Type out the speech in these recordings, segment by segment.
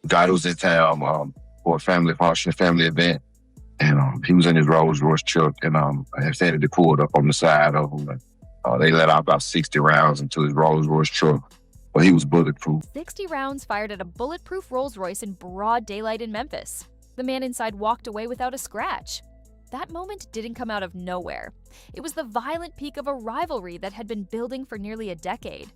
Gotti was in town for a family function, family event, and he was in his Rolls Royce truck, and Sandy pulled up on the side of him. And, they let out about 60 rounds into his Rolls Royce truck, but he was bulletproof. 60 rounds fired at a bulletproof Rolls-Royce in broad daylight in Memphis. The man inside walked away without a scratch. That moment didn't come out of nowhere. It was the violent peak of a rivalry that had been building for nearly a decade.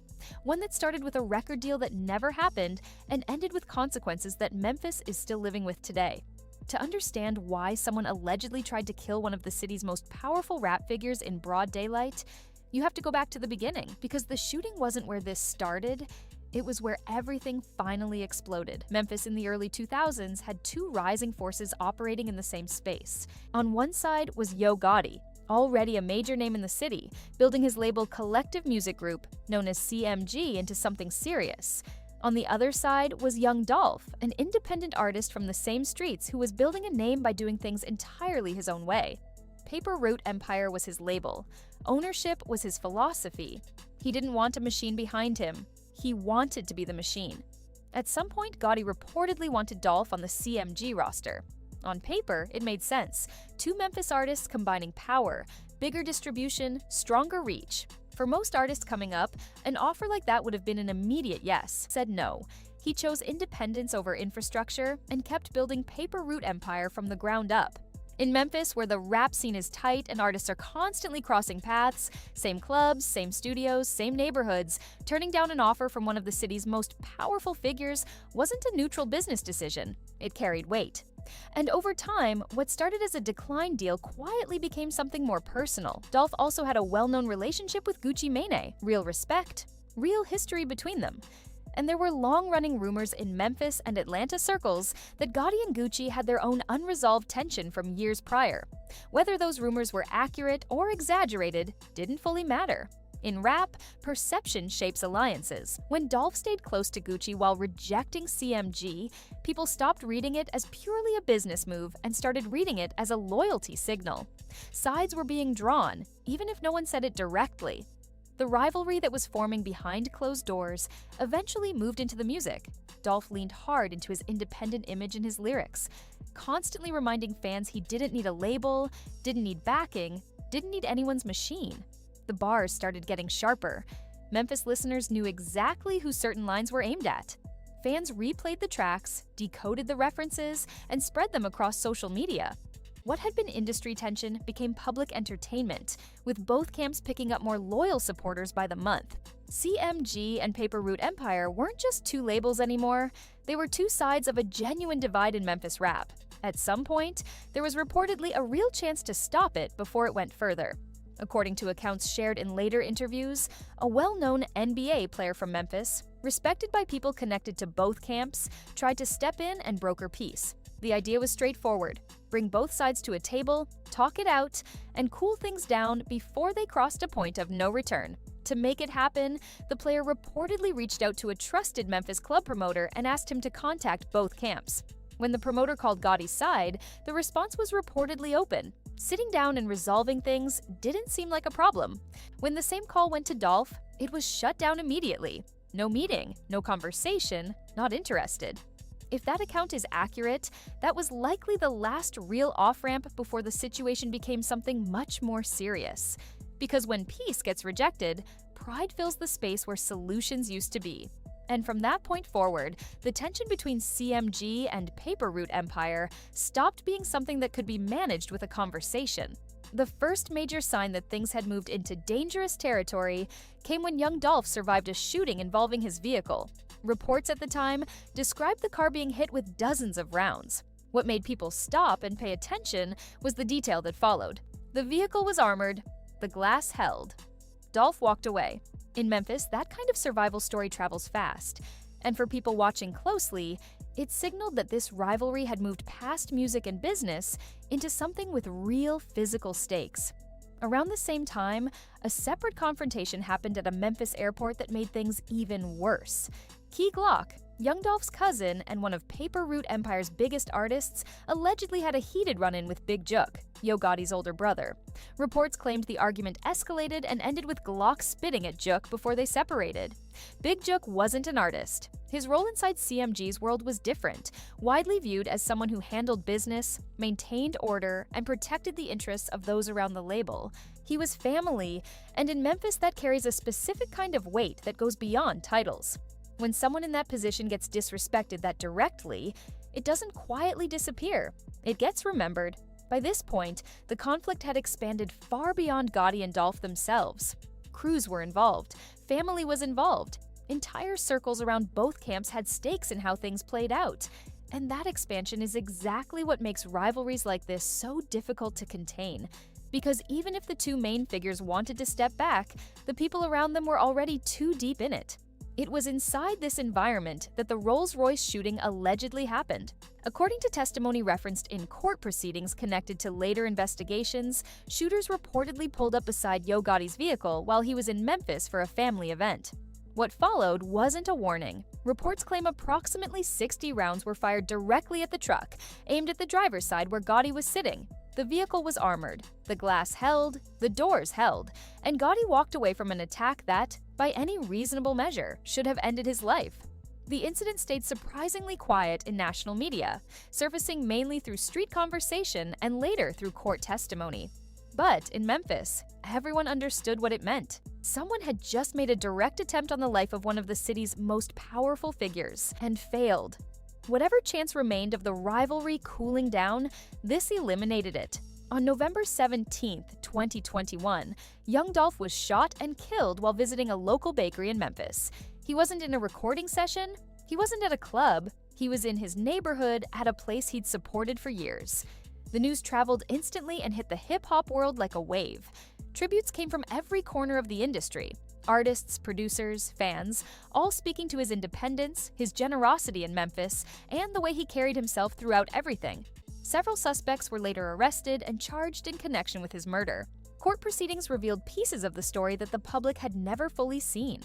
One that started with a record deal that never happened and ended with consequences that Memphis is still living with today. To understand why someone allegedly tried to kill one of the city's most powerful rap figures in broad daylight, you have to go back to the beginning, because the shooting wasn't where this started. It was where everything finally exploded. Memphis in the early 2000s had two rising forces operating in the same space. On one side was Yo Gotti, already a major name in the city, building his label Collective Music Group, known as CMG, into something serious. On the other side was Young Dolph, an independent artist from the same streets who was building a name by doing things entirely his own way. Paper Route Empire was his label. Ownership was his philosophy. He didn't want a machine behind him. He wanted to be the machine. At some point, Gotti reportedly wanted Dolph on the CMG roster. On paper, it made sense. Two Memphis artists combining power, bigger distribution, stronger reach. For most artists coming up, an offer like that would have been an immediate yes. Said no. He chose independence over infrastructure and kept building Paper Route Empire from the ground up. In Memphis, where the rap scene is tight and artists are constantly crossing paths, same clubs, same studios, same neighborhoods, turning down an offer from one of the city's most powerful figures wasn't a neutral business decision. It carried weight. And over time, what started as a decline deal quietly became something more personal. Dolph also had a well-known relationship with Gucci Mane, real respect, real history between them. And there were long-running rumors in Memphis and Atlanta circles that Gotti and Gucci had their own unresolved tension from years prior. Whether those rumors were accurate or exaggerated didn't fully matter. In rap, perception shapes alliances. When Dolph stayed close to Gucci while rejecting CMG, people stopped reading it as purely a business move and started reading it as a loyalty signal. Sides were being drawn, even if no one said it directly. The rivalry that was forming behind closed doors eventually moved into the music. Dolph leaned hard into his independent image in his lyrics, constantly reminding fans he didn't need a label, didn't need backing, didn't need anyone's machine. The bars started getting sharper. Memphis listeners knew exactly who certain lines were aimed at. Fans replayed the tracks, decoded the references, and spread them across social media. What had been industry tension became public entertainment, with both camps picking up more loyal supporters by the month. CMG and Paper Route Empire weren't just two labels anymore, they were two sides of a genuine divide in Memphis rap. At some point, there was reportedly a real chance to stop it before it went further. According to accounts shared in later interviews, a well-known NBA player from Memphis, respected by people connected to both camps, tried to step in and broker peace. The idea was straightforward: bring both sides to a table, talk it out, and cool things down before they crossed a point of no return. To make it happen, the player reportedly reached out to a trusted Memphis club promoter and asked him to contact both camps. When the promoter called Gotti's side, the response was reportedly open. Sitting down and resolving things didn't seem like a problem. When the same call went to Dolph, it was shut down immediately. No meeting, no conversation, not interested. If that account is accurate, that was likely the last real off-ramp before the situation became something much more serious. Because when peace gets rejected, pride fills the space where solutions used to be. And from that point forward, the tension between CMG and Paper Route Empire stopped being something that could be managed with a conversation. The first major sign that things had moved into dangerous territory came when young Dolph survived a shooting involving his vehicle. Reports at the time described the car being hit with dozens of rounds. What made people stop and pay attention was the detail that followed. The vehicle was armored, the glass held. Dolph walked away. In Memphis, that kind of survival story travels fast, and for people watching closely, it signaled that this rivalry had moved past music and business into something with real physical stakes. Around the same time, a separate confrontation happened at a Memphis airport that made things even worse. Key Glock, young Dolph's cousin and one of Paper Route Empire's biggest artists, allegedly had a heated run-in with Big Jook. Yo Gotti's older brother. Reports claimed the argument escalated and ended with Glock spitting at Juk before they separated. Big Juk wasn't an artist. His role inside CMG's world was different, widely viewed as someone who handled business, maintained order, and protected the interests of those around the label. He was family, and in Memphis that carries a specific kind of weight that goes beyond titles. When someone in that position gets disrespected that directly, it doesn't quietly disappear. It gets remembered. By this point, the conflict had expanded far beyond Gotti and Dolph themselves. Crews were involved. Family was involved. Entire circles around both camps had stakes in how things played out. And that expansion is exactly what makes rivalries like this so difficult to contain. Because even if the two main figures wanted to step back, the people around them were already too deep in it. It was inside this environment that the Rolls-Royce shooting allegedly happened. According to testimony referenced in court proceedings connected to later investigations, shooters reportedly pulled up beside Yo Gotti's vehicle while he was in Memphis for a family event. What followed wasn't a warning. Reports claim approximately 60 rounds were fired directly at the truck, aimed at the driver's side where Gotti was sitting. The vehicle was armored, the glass held, the doors held, and Gotti walked away from an attack that, by any reasonable measure, should have ended his life. The incident stayed surprisingly quiet in national media, surfacing mainly through street conversation and later through court testimony. But in Memphis, everyone understood what it meant. Someone had just made a direct attempt on the life of one of the city's most powerful figures and failed. Whatever chance remained of the rivalry cooling down, this eliminated it. On November 17, 2021, young Dolph was shot and killed while visiting a local bakery in Memphis. He wasn't in a recording session, he wasn't at a club, he was in his neighborhood at a place he'd supported for years. The news traveled instantly and hit the hip-hop world like a wave. Tributes came from every corner of the industry. Artists, producers, fans, all speaking to his independence, his generosity in Memphis, and the way he carried himself throughout everything. Several suspects were later arrested and charged in connection with his murder. Court proceedings revealed pieces of the story that the public had never fully seen.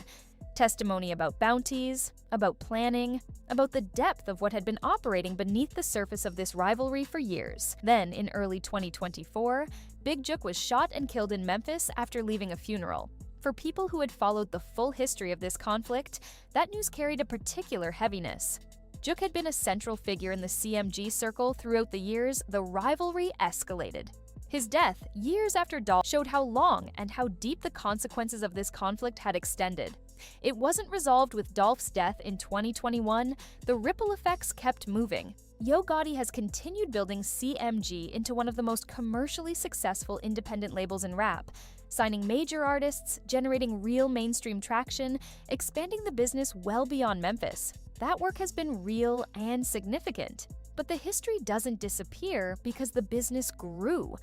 Testimony about bounties, about planning, about the depth of what had been operating beneath the surface of this rivalry for years. Then, in early 2024, Big Juk was shot and killed in Memphis after leaving a funeral. For people who had followed the full history of this conflict, that news carried a particular heaviness. Juk had been a central figure in the CMG circle throughout the years the rivalry escalated. His death, years after Dolph, showed how long and how deep the consequences of this conflict had extended. It wasn't resolved with Dolph's death in 2021, the ripple effects kept moving. Yo Gotti has continued building CMG into one of the most commercially successful independent labels in rap, signing major artists, generating real mainstream traction, expanding the business well beyond Memphis. That work has been real and significant. But the history doesn't disappear because the business grew.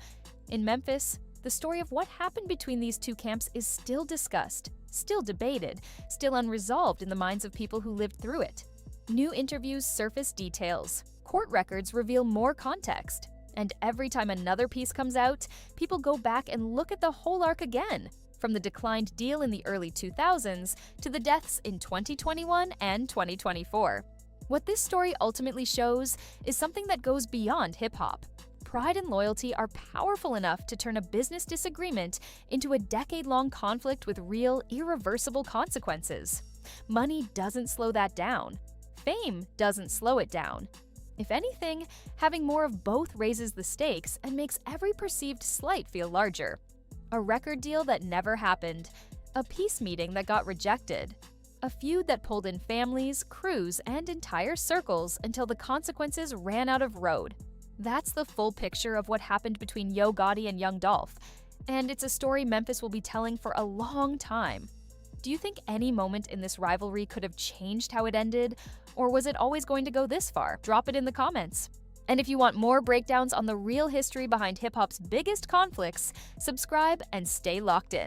In Memphis, the story of what happened between these two camps is still discussed, still debated, still unresolved in the minds of people who lived through it. New interviews surface details, court records reveal more context, and every time another piece comes out, people go back and look at the whole arc again, from the declined deal in the early 2000s to the deaths in 2021 and 2024. What this story ultimately shows is something that goes beyond hip-hop. Pride and loyalty are powerful enough to turn a business disagreement into a decade-long conflict with real, irreversible consequences. Money doesn't slow that down. Fame doesn't slow it down. If anything, having more of both raises the stakes and makes every perceived slight feel larger. A record deal that never happened, a peace meeting that got rejected, a feud that pulled in families, crews, and entire circles until the consequences ran out of road. That's the full picture of what happened between Yo Gotti and young Dolph, and it's a story Memphis will be telling for a long time. Do you think any moment in this rivalry could have changed how it ended, or was it always going to go this far? Drop it in the comments. And if you want more breakdowns on the real history behind hip-hop's biggest conflicts, subscribe and stay locked in.